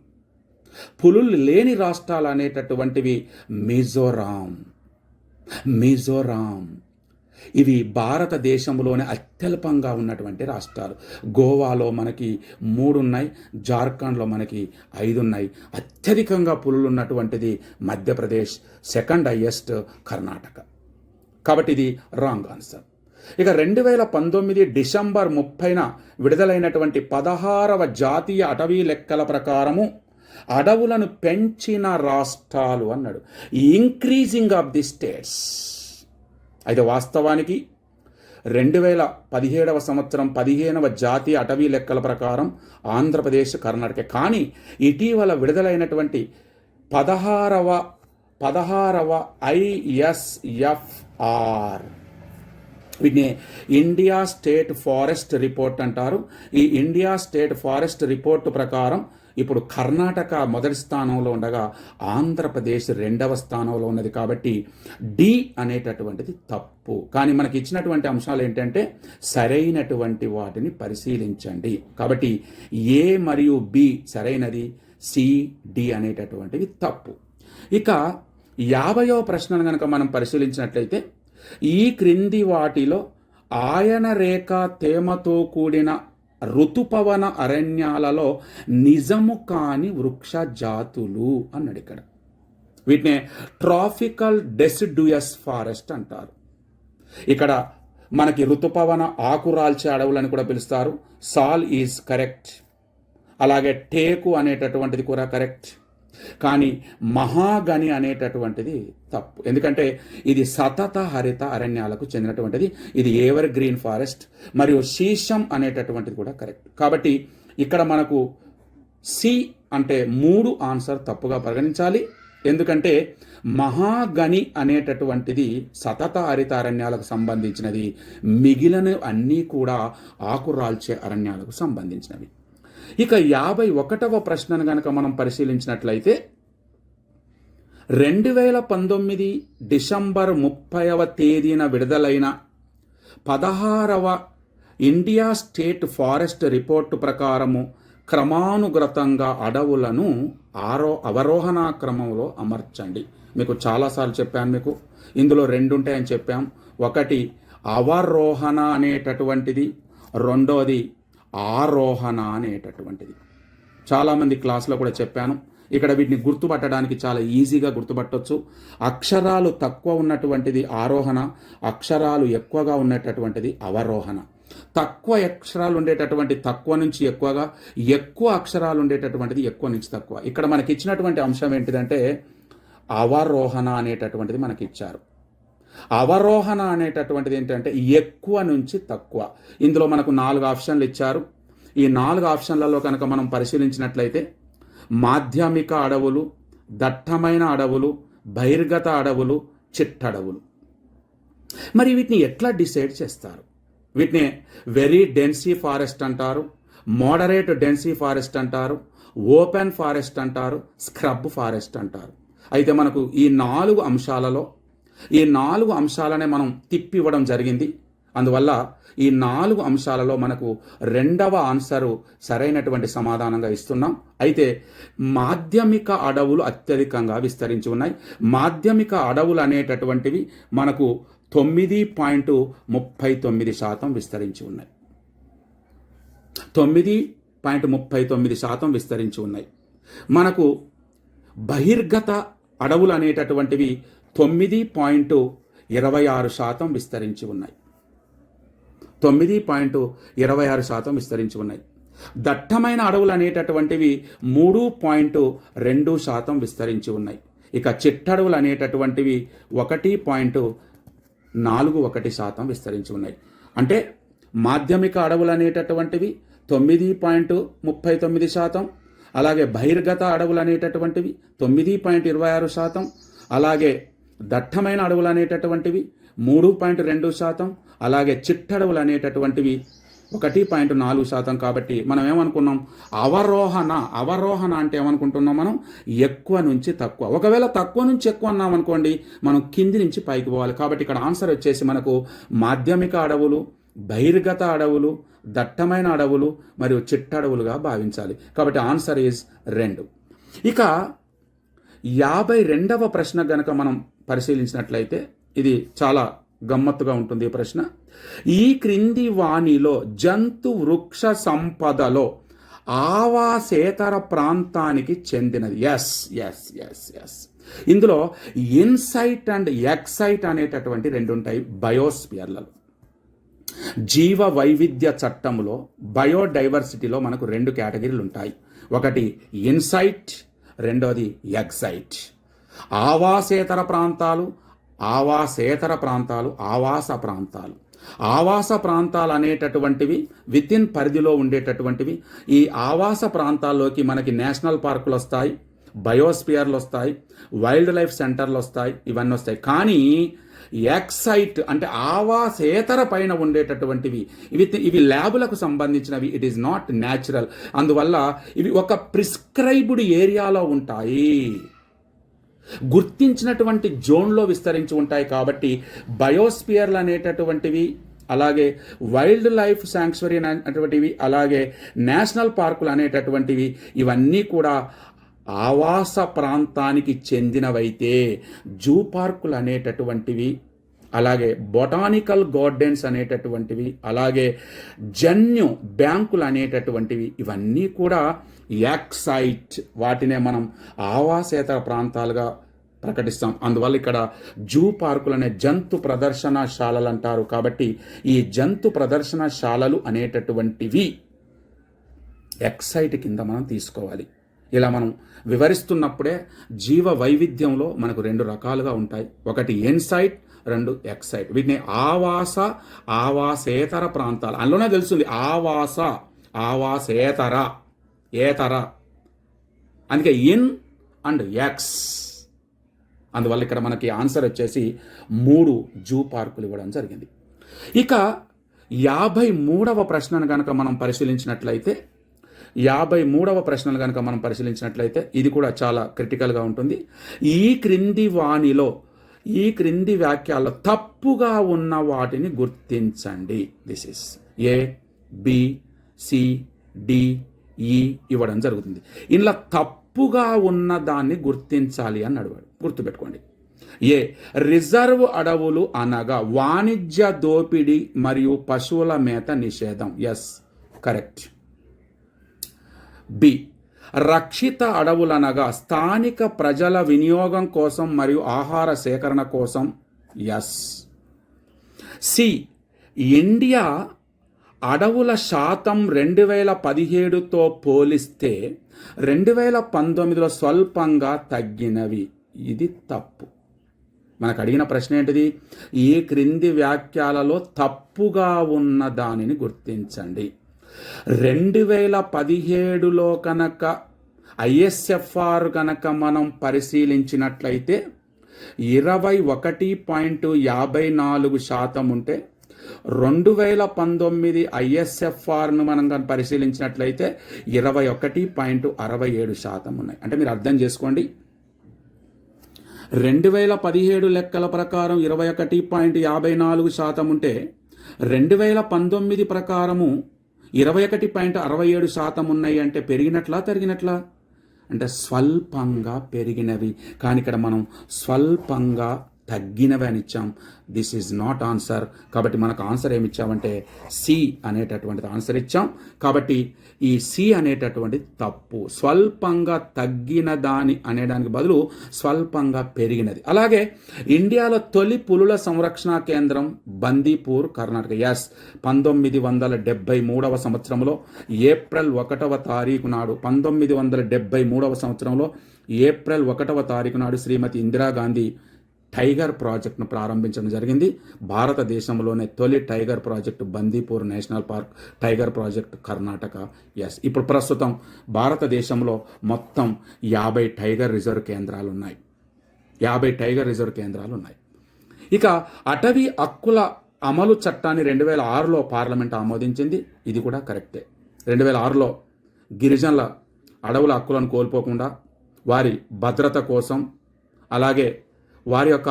పులులు లేని రాష్ట్రాలు అనేటటువంటివి మిజోరాం. ఇవి భారతదేశంలోనే అత్యల్పంగా ఉన్నటువంటి రాష్ట్రాలు. గోవాలో మనకి 3 ఉన్నాయి, జార్ఖండ్లో మనకి 5 ఉన్నాయి. అత్యధికంగా పులులు ఉన్నటువంటిది మధ్యప్రదేశ్, సెకండ్ హైయెస్ట్ కర్ణాటక. కాబట్టి ఇది రాంగ్ ఆన్సర్. ఇక 2019 డిసెంబర్ 30న విడుదలైనటువంటి 16వ జాతీయ అటవీ లెక్కల ప్రకారము అడవులను పెంచిన రాష్ట్రాలు అన్నాడు. Increasing of the states. అయితే వాస్తవానికి 2017వ సంవత్సరం 15వ జాతీయ అటవీ లెక్కల ప్రకారం ఆంధ్రప్రదేశ్, కర్ణాటక. కానీ ఇటీవల విడుదలైనటువంటి 16వ ISFR, వీటిని ఇండియా స్టేట్ ఫారెస్ట్ రిపోర్ట్ అంటారు. ఈ ఇండియా స్టేట్ ఫారెస్ట్ రిపోర్టు ప్రకారం ఇప్పుడు కర్ణాటక మొదటి స్థానంలో ఉండగా ఆంధ్రప్రదేశ్ 2వ స్థానంలో ఉన్నది. కాబట్టి డి అనేటటువంటిది తప్పు. కానీ మనకి ఇచ్చినటువంటి అంశాలు ఏంటంటే సరైనటువంటి వాటిని పరిశీలించండి. కాబట్టి ఏ మరియు బి సరైనది, సి, డి అనేటటువంటివి తప్పు. ఇక 50వ ప్రశ్నను కనుక మనం పరిశీలించినట్లయితే, ఈ క్రింది వాటిలో ఆయన రేఖ తేమతో కూడిన ఋతుపవన అరణ్యాలలో నిజము కాని వృక్ష జాతులు అన్నాడు. ఇక్కడ వీటినే ట్రాపికల్ డెసిడ్యుయస్ ఫారెస్ట్ అంటారు. ఇక్కడ మనకి ఋతుపవన ఆకురాల్చే అడవులని కూడా పిలుస్తారు. సాల్ ఈజ్ కరెక్ట్. అలాగే టేకు అనేటటువంటిది కూడా కరెక్ట్. కానీ మహాగని అనేటటువంటిది తప్పు. ఎందుకంటే ఇది సతత హరిత అరణ్యాలకు చెందినటువంటిది. ఇది ఎవర్ గ్రీన్ ఫారెస్ట్. మరియు శీషం అనేటటువంటిది కూడా కరెక్ట్. కాబట్టి ఇక్కడ మనకు సి అంటే 3 ఆన్సర్ తప్పుగా పరిగణించాలి. ఎందుకంటే మహాగని అనేటటువంటిది సతత హరిత అరణ్యాలకు సంబంధించినది. మిగిలిన అన్నీ కూడా ఆకురాల్చే అరణ్యాలకు సంబంధించినవి. ఇక 51వ ప్రశ్నను గనక మనం పరిశీలించినట్లయితే 2019 డిసెంబర్ 30వ తేదీన విడుదలైన 16వ ఇండియా స్టేట్ ఫారెస్ట్ రిపోర్టు ప్రకారము క్రమానుగతంగా అడవులను అవరోహణ క్రమంలో అమర్చండి. మీకు చాలాసార్లు చెప్పాను. మీకు ఇందులో 2 ఉంటాయని చెప్పాం. ఒకటి అవరోహణ అనేటటువంటిది, రెండోది ఆరోహణ అనేటటువంటిది. చాలామంది క్లాస్లో కూడా చెప్పాను. ఇక్కడ వీటిని గుర్తుపట్టడానికి చాలా ఈజీగా గుర్తుపట్టవచ్చు. అక్షరాలు తక్కువ ఉన్నటువంటిది ఆరోహణ, అక్షరాలు ఎక్కువగా ఉన్నటటువంటిది అవరోహణ. తక్కువ అక్షరాలు ఉండేటటువంటి తక్కువ నుంచి ఎక్కువగా, ఎక్కువ అక్షరాలు ఉండేటటువంటిది ఎక్కువ నుంచి తక్కువ. ఇక్కడ మనకి ఇచ్చినటువంటి అంశం ఏంటిదంటే అవరోహణ అనేటటువంటిది మనకి ఇచ్చారు. అవరోహణ అనేటటువంటిది ఏంటంటే ఎక్కువ నుంచి తక్కువ. ఇందులో మనకు 4 ఆప్షన్లు ఇచ్చారు. ఈ 4 ఆప్షన్లలో కనుక మనం పరిశీలించినట్లయితే మాధ్యమిక అడవులు, దట్టమైన అడవులు, బహిర్గత అడవులు, చిట్టడవులు. మరి వీటిని ఎట్లా డిసైడ్ చేస్తారు? వీటిని వెరీ డెన్సీ ఫారెస్ట్ అంటారు, మోడరేట్ డెన్సీ ఫారెస్ట్ అంటారు, ఓపెన్ ఫారెస్ట్ అంటారు, స్క్రబ్ ఫారెస్ట్ అంటారు. అయితే మనకు ఈ 4 అంశాలలో ఈ 4 అంశాలనే మనం తిప్పివ్వడం జరిగింది. అందువల్ల ఈ 4 అంశాలలో మనకు 2వ ఆన్సరు సరైనటువంటి సమాధానంగా ఇస్తున్నాం. అయితే మాధ్యమిక అడవులు అత్యధికంగా విస్తరించి ఉన్నాయి. మాధ్యమిక అడవులు అనేటటువంటివి మనకు 9.39% విస్తరించి ఉన్నాయి. 9.39% విస్తరించి ఉన్నాయి. మనకు బహిర్గత అడవులు అనేటటువంటివి 9.26% విస్తరించి ఉన్నాయి. 9.26% విస్తరించి ఉన్నాయి. దట్టమైన అడవులు అనేటటువంటివి 3.2% విస్తరించి ఉన్నాయి. ఇక చిట్టడవులు అనేటటువంటివి 1.41% విస్తరించి ఉన్నాయి. అంటే మాధ్యమిక అడవులు అనేటటువంటివి 9.39%, అలాగే బహిర్గత అడవులు అనేటటువంటివి 9.26%, అలాగే దట్టమైన అడవులు అనేటటువంటివి 3.2%, అలాగే చిట్టడవులు అనేటటువంటివి 1.4%. కాబట్టి మనం ఏమనుకున్నాం? అవరోహణ అంటే ఏమనుకుంటున్నాం మనం? ఎక్కువ నుంచి తక్కువ. ఒకవేళ తక్కువ నుంచి ఎక్కువ అన్నాం అనుకోండి, మనం కింది నుంచి పైకి పోవాలి. కాబట్టి ఇక్కడ ఆన్సర్ వచ్చేసి మనకు మాధ్యమిక అడవులు, బహిర్గత అడవులు, దట్టమైన అడవులు మరియు చిట్టడవులుగా భావించాలి. కాబట్టి ఆన్సర్ ఈజ్ 2. ఇక 52వ ప్రశ్న గనక మనం పరిశీలించినట్లయితే ఇది చాలా గమ్మత్తుగా ఉంటుంది ఈ ప్రశ్న. ఈ క్రింది వాణిలో జంతు వృక్ష సంపదలో ఆవాసేతర ప్రాంతానికి చెందినది. ఎస్ ఎస్ ఎస్ ఎస్ ఇందులో ఇన్సైట్ అండ్ ఎక్సైట్ అనేటటువంటి 2 ఉంటాయి బయోస్పియర్లలో. జీవ వైవిధ్య చట్టంలో బయోడైవర్సిటీలో మనకు 2 కేటగిరీలు ఉంటాయి. ఒకటి ఇన్సైట్, రెండోది ఎక్సైట్. ఆవాసేతర ప్రాంతాలు, ఆవాస ప్రాంతాలు. ఆవాస ప్రాంతాలు అనేటటువంటివి వితిన్ పరిధిలో ఉండేటటువంటివి. ఈ ఆవాస ప్రాంతాల్లోకి మనకి నేషనల్ పార్కులు వస్తాయి, బయోస్పియర్లు వస్తాయి, వైల్డ్ లైఫ్ సెంటర్లు వస్తాయి, ఇవన్నీ వస్తాయి. కానీ ఎక్సైట్ అంటే ఆవాసేతర పైన ఉండేటటువంటివి ఇవి ల్యాబులకు సంబంధించినవి. It is not natural. అందువల్ల ఇవి ఒక ప్రిస్క్రైబ్డ్ ఏరియాలో ఉంటాయి, గుర్తించినటువంటి జోన్లో విస్తరించి ఉంటాయి. కాబట్టి బయోస్పియర్లు అనేటటువంటివి, అలాగే వైల్డ్ లైఫ్ శాంక్చురీ అనేటువంటివి, అలాగే నేషనల్ పార్కులు అనేటటువంటివి ఇవన్నీ కూడా ఆవాస ప్రాంతానికి చెందినవైతే, జూ పార్కులు అనేటటువంటివి, అలాగే బొటానికల్ గార్డెన్స్ అనేటటువంటివి, అలాగే జన్యు బ్యాంకులు అనేటటువంటివి ఇవన్నీ కూడా ఎక్సైట్. వాటినే మనం ఆవాసేతర ప్రాంతాలుగా ప్రకటిస్తాం. అందువల్ల ఇక్కడ జూ పార్కులనే జంతు ప్రదర్శనశాలలు అంటారు. కాబట్టి ఈ జంతు ప్రదర్శనశాలలు అనేటటువంటివి ఎక్సైట్ కింద మనం తీసుకోవాలి. ఇలా మనం వివరిస్తున్నప్పుడే జీవ వైవిధ్యంలో మనకు 2 రకాలుగా ఉంటాయి. ఒకటి ఎన్సైట్, 2 ఎక్సైట్. వీటిని ఆవాసేతర ప్రాంతాలు, అందులోనే తెలుస్తుంది ఏతర, అందుకే ఇన్ అండ్ ఎక్స్. అందువల్ల ఇక్కడ మనకి ఆన్సర్ వచ్చేసి 3 జూ పార్కులు ఇవ్వడం జరిగింది. ఇక 53వ ప్రశ్నను కనుక మనం పరిశీలించినట్లయితే 53వ ప్రశ్నలు కనుక మనం పరిశీలించినట్లయితే ఇది కూడా చాలా క్రిటికల్గా ఉంటుంది. ఈ క్రింది వాక్యాల్లో తప్పుగా ఉన్న వాటిని గుర్తించండి. This is A, B, C, D, E ఇవ్వడం జరుగుతుంది. ఇలా తప్పుగా ఉన్న దాన్ని గుర్తించాలి అని అడిగాడు. గుర్తుపెట్టుకోండి. ఏ, రిజర్వ్ అడవులు అనగా వాణిజ్య దోపిడీ మరియు పశువుల మేత నిషేధం. Yes, correct. బి, రక్షిత అడవులనగా స్థానిక ప్రజల వినియోగం కోసం మరియు ఆహార సేకరణ కోసం. ఎస్. సి, ఇండియా అడవుల శాతం 2017తో పోలిస్తే 2019లో స్వల్పంగా తగ్గినవి. ఇది తప్పు. మనకు అడిగిన ప్రశ్న ఏంటిది? ఈ క్రింది వాక్యాలలో తప్పుగా ఉన్న దానిని గుర్తించండి. 2017లో కనుక ISFR కనుక మనం పరిశీలించినట్లయితే 21.54% ఉంటే 2019 ISFRను మనం పరిశీలించినట్లయితే 21.67% ఉన్నాయి. అంటే మీరు అర్థం చేసుకోండి, 2017 లెక్కల ప్రకారం 21.54% ఉంటే 2019 ప్రకారము 21.67% ఉన్నాయి. అంటే పెరిగినట్లా తరిగినట్లా? అంటే స్వల్పంగా పెరిగినవి. కానీ ఇక్కడ మనం స్వల్పంగా తగ్గినవి అని ఇచ్చాం. This is not answer. కాబట్టి మనకు ఆన్సర్ ఏమి ఇచ్చామంటే సి అనేటటువంటిది ఆన్సర్ ఇచ్చాం. కాబట్టి ఈ సి అనేటటువంటిది తప్పు. స్వల్పంగా తగ్గిన దాని అనేదానికి బదులు స్వల్పంగా పెరిగినది. అలాగే ఇండియాలో తొలి పులుల సంరక్షణ కేంద్రం బందీపూర్, కర్ణాటక. ఎస్, 1973వ సంవత్సరంలో ఏప్రిల్ 1వ తారీఖు నాడు 1973వ సంవత్సరంలో ఏప్రిల్ 1వ తారీఖు నాడు శ్రీమతి ఇందిరాగాంధీ టైగర్ ప్రాజెక్టును ప్రారంభించడం జరిగింది. భారతదేశంలోనే తొలి tiger project Bandipur national park, tiger project Karnataka. Yes, ఇప్పుడు ప్రస్తుతం భారతదేశంలో మొత్తం 50 టైగర్ రిజర్వ్ కేంద్రాలు ఉన్నాయి. 50 టైగర్ రిజర్వ్ కేంద్రాలు ఉన్నాయి. ఇక అటవీ హక్కుల అమలు చట్టాన్ని 2006లో పార్లమెంట్ ఆమోదించింది. ఇది కూడా కరెక్టే. 2006లో గిరిజనుల అడవుల హక్కులను కోల్పోకుండా వారి భద్రత కోసం, అలాగే వారి యొక్క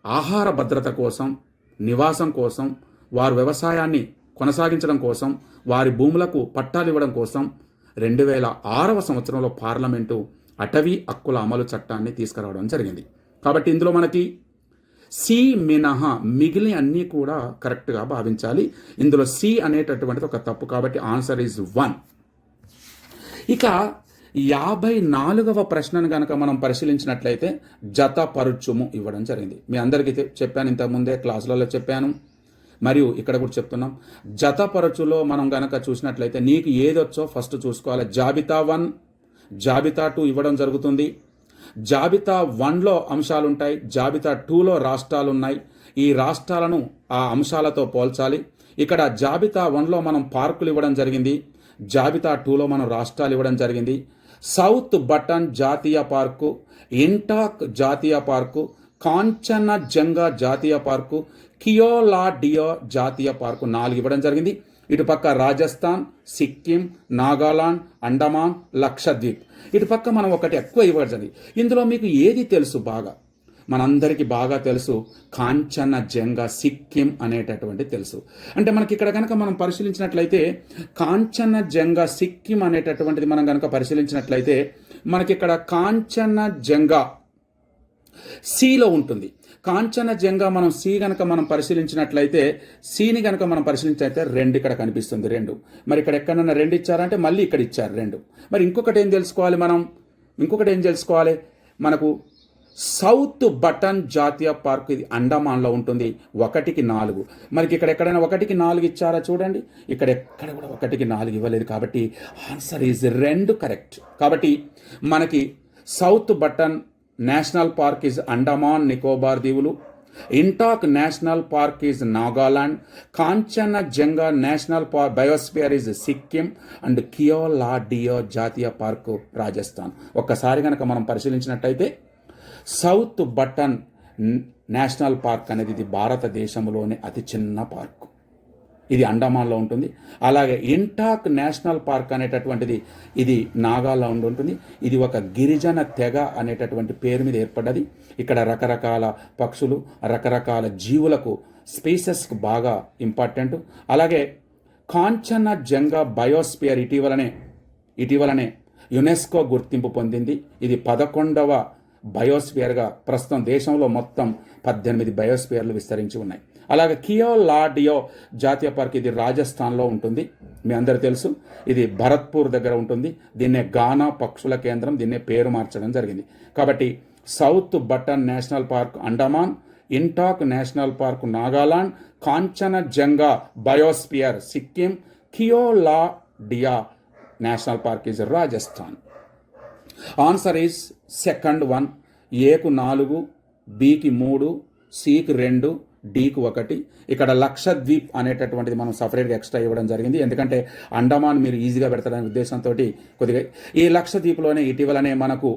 ఆహార భద్రత కోసం, నివాసం కోసం, వారి వ్యవసాయాన్ని కొనసాగించడం కోసం, వారి భూములకు పట్టాలు ఇవ్వడం కోసం 2006వ సంవత్సరంలో పార్లమెంటు అటవీ హక్కుల అమలు చట్టాన్ని తీసుకురావడం జరిగింది. కాబట్టి ఇందులో మనకి సి మినహా మిగిలిన అన్నీ కూడా కరెక్ట్గా భావించాలి. ఇందులో సి అనేటటువంటిది ఒక తప్పు. కాబట్టి ఆన్సర్ ఈజ్ 1. ఇక 54వ ప్రశ్నను కనుక మనం పరిశీలించినట్లయితే జతపరచుము ఇవ్వడం జరిగింది. మీ అందరికీ చెప్పాను, ఇంతకుముందే క్లాసులలో చెప్పాను, మరియు ఇక్కడ కూడా చెప్తున్నాం. జతపరచులో మనం కనుక చూసినట్లయితే నీకు ఏదొచ్చో ఫస్ట్ చూసుకోవాలి. జాబితా 1, జాబితా 2 ఇవ్వడం జరుగుతుంది. జాబితా 1లో అంశాలు ఉంటాయి, జాబితా 2లో రాష్ట్రాలు ఉన్నాయి. ఈ రాష్ట్రాలను ఆ అంశాలతో పోల్చాలి. ఇక్కడ జాబితా 1లో మనం పార్కులు ఇవ్వడం జరిగింది, జాబితా 2లో మనం రాష్ట్రాలు ఇవ్వడం జరిగింది. సౌత్ బటన్ జాతీయ పార్కు, ఇంటాక్ జాతీయ పార్కు, కాంచనజంగా జాతీయ పార్కు, కియోలాడియో జాతీయ పార్కు 4 ఇవ్వడం జరిగింది. ఇటుపక్క రాజస్థాన్, సిక్కిం, నాగాలాండ్, అండమాన్, లక్షద్వీప్. ఇటుపక్క మనం ఒకటి ఎక్కువ ఇవ్వడం జరిగింది. ఇందులో మీకు ఏది తెలుసు బాగా? మనందరికీ బాగా తెలుసు కాంచనజంగా సిక్కిం అనేటటువంటి తెలుసు. అంటే మనకి ఇక్కడ కనుక మనం పరిశీలించినట్లయితే కాంచనజంగా సిక్కిం అనేటటువంటిది మనం కనుక పరిశీలించినట్లయితే మనకి ఇక్కడ కాంచనజంగా సిలో ఉంటుంది. కాంచనజంగా మనం సి కనుక మనం పరిశీలించినట్లయితే సిని కనుక మనం పరిశీలించినట్లయితే 2 ఇక్కడ కనిపిస్తుంది. 2 మరి ఇక్కడ ఎక్కడన్నా 2 ఇచ్చారంటే మళ్ళీ ఇక్కడ ఇచ్చారు 2. మరి ఇంకొకటి ఏం తెలుసుకోవాలి మనం? మనకు సౌత్ బటన్ జాతీయ పార్క్, ఇది అండమాన్లో ఉంటుంది. 1-4. మనకి ఇక్కడ ఎక్కడైనా 1-4 ఇచ్చారా చూడండి, ఇక్కడ ఎక్కడ కూడా 1-4 ఇవ్వలేదు. కాబట్టి ఆన్సర్ ఈజ్ 2 కరెక్ట్. కాబట్టి మనకి south button national park is Andaman Nicobar దీవులు, Intanki national park is Nagaland, Kanchenjunga national biosphere is Sikkim and Keoladeo జాతీయ పార్కు రాజస్థాన్. ఒక్కసారి కనుక మనం పరిశీలించినట్టయితే సౌత్ బటన్ నేషనల్ పార్క్ అనేది ఇది భారతదేశంలోనే అతి చిన్న పార్కు, ఇది అండమాన్లో ఉంటుంది. అలాగే ఇంటాక్ నేషనల్ పార్క్ అనేటటువంటిది ఇది నాగాలాండ్ ఉంటుంది. ఇది ఒక గిరిజన తెగ అనేటటువంటి పేరు మీద ఏర్పడ్డది. ఇక్కడ రకరకాల పక్షులు, రకరకాల జీవులకు, స్పీసెస్కు బాగా ఇంపార్టెంట్. అలాగే కాంచనజంగా బయోస్పియర్ ఇటీవలనే యునెస్కో గుర్తింపు పొందింది. ఇది 11వ బయోస్పియర్గా ప్రస్తుతం దేశంలో మొత్తం 18 బయోస్పియర్లు విస్తరించి ఉన్నాయి. అలాగే కియోలాడియో జాతీయ పార్క్ ఇది రాజస్థాన్లో ఉంటుంది. మీ అందరూ తెలుసు, ఇది భరత్పూర్ దగ్గర ఉంటుంది. దీన్నే గానా పక్షుల కేంద్రం, దీన్నే పేరు మార్చడం జరిగింది. కాబట్టి south button national park Andaman, Intanki national park Nagaland, Kanchenjunga biosphere Sikkim, Keoladeo national park is Rajasthan. Answer is second 1. ఏకు 4, బికి 3, సికి 2, డీకు 1. ఇక్కడ లక్షద్వీప్ అనేటటువంటిది మనం సపరేట్గా ఎక్స్ట్రా ఇవ్వడం జరిగింది, ఎందుకంటే అండమాన్ మీరు ఈజీగా పెడతారనే ఉద్దేశంతో కొద్దిగా. ఈ లక్షద్వీప్లోనే ఇటీవలనే మనకు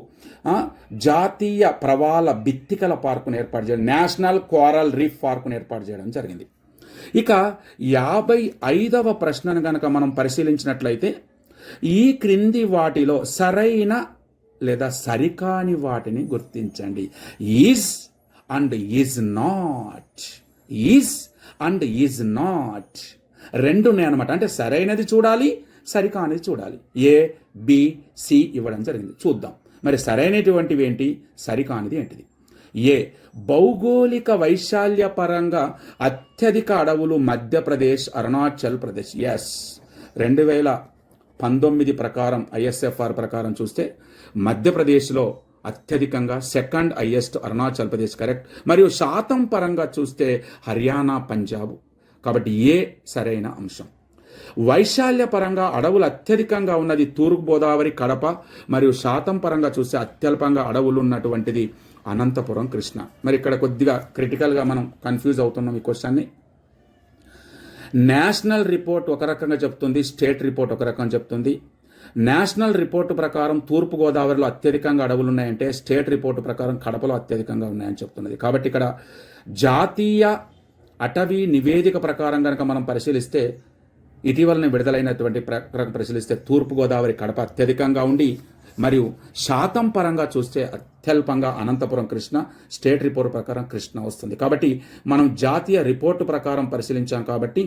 జాతీయ ప్రవాల బిత్తికల పార్కును ఏర్పాటు చేయడం, నేషనల్ కోరల్ రీఫ్ పార్కును ఏర్పాటు చేయడం జరిగింది. ఇక 55వ ప్రశ్నను కనుక మనం పరిశీలించినట్లయితే, ఈ క్రింది వాటిలో సరైన లేదా సరికాని వాటిని గుర్తించండి. Is and is not, is and is not రెండునే అనమాట. అంటే సరైనది చూడాలి, సరికానిది చూడాలి. ఏ, బి, సి ఇవ్వడం జరిగింది. చూద్దాం మరి సరైనటువంటివి ఏంటి, సరికానిది ఏంటిది. ఏ, భౌగోళిక వైశాల్య పరంగా అత్యధిక అడవులు మధ్యప్రదేశ్, అరుణాచల్ ప్రదేశ్. ఎస్, 2019 ప్రకారం ఐఎస్ఎఫ్ఆర్ ప్రకారం చూస్తే మధ్యప్రదేశ్లో అత్యధికంగా, second highest Arunachal Pradesh correct. మరియు శాతం పరంగా చూస్తే హర్యానా, పంజాబ్. కాబట్టి ఏ సరైన అంశం. వైశాల్య పరంగా అడవులు అత్యధికంగా ఉన్నది తూర్పు గోదావరి, కడప. మరియు శాతం పరంగా చూస్తే అత్యల్పంగా అడవులు ఉన్నటువంటిది అనంతపురం, కృష్ణ. మరి ఇక్కడ కొద్దిగా క్రిటికల్గా మనం కన్ఫ్యూజ్ అవుతున్నాం ఈ క్వశ్చన్ని. నేషనల్ రిపోర్ట్ ఒక రకంగా చెప్తుంది, స్టేట్ రిపోర్ట్ ఒక రకంగా చెప్తుంది. నేషనల్ రిపోర్టు ప్రకారం తూర్పు గోదావరిలో అత్యధికంగా అడవులు ఉన్నాయంటే, స్టేట్ రిపోర్టు ప్రకారం కడపలో అత్యధికంగా ఉన్నాయని చెప్తున్నది. కాబట్టి ఇక్కడ జాతీయ అటవీ నివేదిక ప్రకారం కనుక మనం పరిశీలిస్తే, ఇటీవలనే విడుదలైనటువంటి పరిశీలిస్తే తూర్పు గోదావరి, కడప అత్యధికంగా ఉండి, మరియు శాతం పరంగా చూస్తే అత్యల్పంగా అనంతపురం, కృష్ణ. స్టేట్ రిపోర్ట్ ప్రకారం కృష్ణ వస్తుంది. కాబట్టి మనం జాతీయ రిపోర్టు ప్రకారం పరిశీలించాం కాబట్టి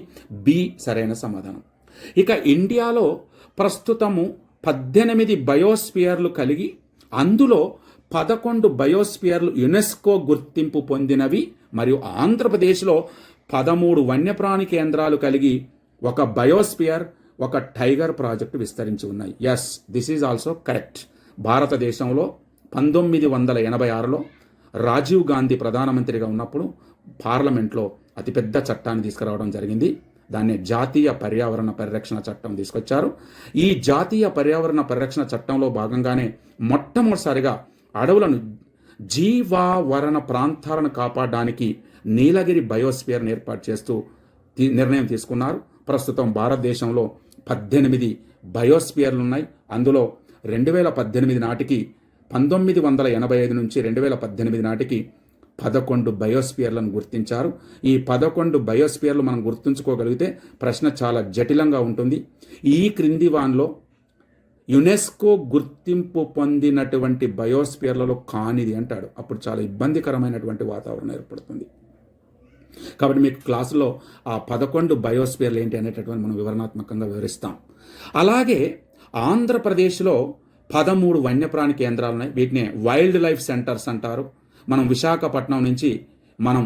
బి సరైన సమాధానం. ఇక ఇండియాలో ప్రస్తుతము 18 బయోస్పియర్లు కలిగి, అందులో 11 బయోస్పియర్లు యునెస్కో గుర్తింపు పొందినవి. మరియు ఆంధ్రప్రదేశ్లో 13 వన్యప్రాణి కేంద్రాలు కలిగి ఒక బయోస్పియర్, ఒక టైగర్ ప్రాజెక్టు విస్తరించి ఉన్నాయి. Yes, this is also correct. భారతదేశంలో 1986లో రాజీవ్ గాంధీ ప్రధానమంత్రిగా ఉన్నప్పుడు పార్లమెంట్లో అతిపెద్ద చట్టాన్ని తీసుకురావడం జరిగింది. దాన్ని జాతీయ పర్యావరణ పరిరక్షణ చట్టం తీసుకొచ్చారు. ఈ జాతీయ పర్యావరణ పరిరక్షణ చట్టంలో భాగంగానే మొట్టమొదటిసారిగా అడవులను, జీవావరణ ప్రాంతాలను కాపాడడానికి నీలగిరి బయోస్పియర్ని ఏర్పాటు చేస్తూ నిర్ణయం తీసుకున్నారు. ప్రస్తుతం భారతదేశంలో 18 బయోస్పియర్లు ఉన్నాయి. అందులో 2018 నాటికి, 1985 నుంచి 2018 నాటికి 11 బయోస్పియర్లను గుర్తించారు. ఈ 11 బయోస్పియర్లు మనం గుర్తుంచుకోగలిగితే ప్రశ్న చాలా జటిలంగా ఉంటుంది. ఈ క్రింది వాన్లో యునెస్కో గుర్తింపు పొందినటువంటి బయోస్పియర్లలో కానిది అంటాడు. అప్పుడు చాలా ఇబ్బందికరమైనటువంటి వాతావరణం ఏర్పడుతుంది. కాబట్టి మీకు క్లాసులో ఆ 11 బయోస్పియర్లు ఏంటి అనేటటువంటి మనం వివరణాత్మకంగా వివరిస్తాం. అలాగే ఆంధ్రప్రదేశ్లో 13 వన్యప్రాణి కేంద్రాలు ఉన్నాయి. వీటిని వైల్డ్ లైఫ్ సెంటర్స్ అంటారు. మనం విశాఖపట్నం నుంచి మనం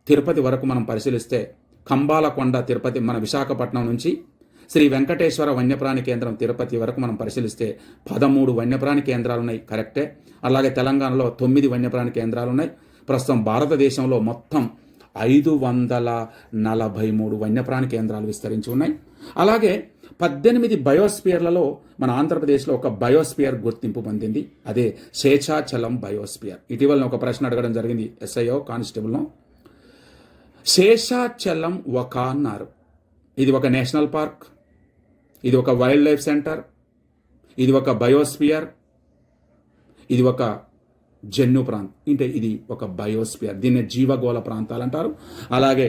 తిరుపతి వరకు మనం పరిశీలిస్తే, కంబాలకొండ, తిరుపతి, మన విశాఖపట్నం నుంచి శ్రీ వెంకటేశ్వర వన్యప్రాణి కేంద్రం తిరుపతి వరకు మనం పరిశీలిస్తే 13 వన్యప్రాణి కేంద్రాలు ఉన్నాయి, కరెక్టే. అలాగే తెలంగాణలో 9 వన్యప్రాణి కేంద్రాలు ఉన్నాయి. ప్రస్తుతం భారతదేశంలో మొత్తం 543 వన్యప్రాణి కేంద్రాలు విస్తరించి ఉన్నాయి. అలాగే 18 బయోస్పియర్లలో మన ఆంధ్రప్రదేశ్లో ఒక బయోస్పియర్ గుర్తింపు పొందింది, అదే శేషాచలం బయోస్పియర్. ఇటీవల ఒక ప్రశ్న అడగడం జరిగింది ఎస్ఐఓ కానిస్టేబుల్ను. శేషాచలం ఒక అన్నారు. ఇది ఒక నేషనల్ పార్క్, ఇది ఒక వైల్డ్ లైఫ్ సెంటర్, ఇది ఒక బయోస్పియర్, ఇది ఒక జన్యు ప్రాంతం. అంటే ఇది ఒక బయోస్పియర్, దీన్ని జీవగోళ ప్రాంతాలు అంటారు. అలాగే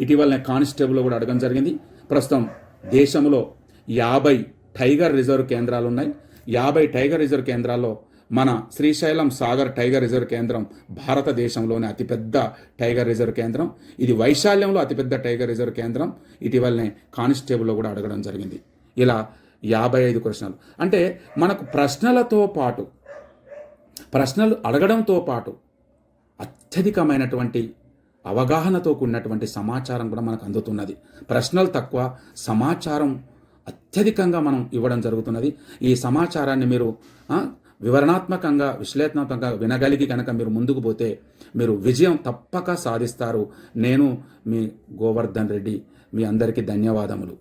ఇటీవలనే కానిస్టేబుల్ కూడా అడగడం జరిగింది. ప్రస్తుతం దేశంలో 50 టైగర్ రిజర్వ్ కేంద్రాలు ఉన్నాయి. 50 టైగర్ రిజర్వ్ కేంద్రాల్లో మన శ్రీశైలం సాగర్ టైగర్ రిజర్వ్ కేంద్రం భారతదేశంలోని అతిపెద్ద టైగర్ రిజర్వ్ కేంద్రం. ఇది వైశాల్యంలో అతిపెద్ద టైగర్ రిజర్వ్ కేంద్రం. ఇటీవలనే కానిస్టేబుల్లో కూడా అడగడం జరిగింది. ఇలా 55 ప్రశ్నలు. అంటే మనకు ప్రశ్నలు అడగడంతో పాటు అత్యధికమైనటువంటి అవగాహనతో కూడినటువంటి సమాచారం కూడా మనకు అందుతున్నది. ప్రశ్నలు తక్కువ, సమాచారం అత్యధికంగా మనం ఇవ్వడం జరుగుతున్నది. ఈ సమాచారాన్ని మీరు వివరణాత్మకంగా, విశ్లేషణాత్మకంగా వినగలిగి కనుక మీరు ముందుకు పోతే మీరు విజయం తప్పక సాధిస్తారు. నేను మీ గోవర్ధన్ రెడ్డి. మీ అందరికీ ధన్యవాదములు.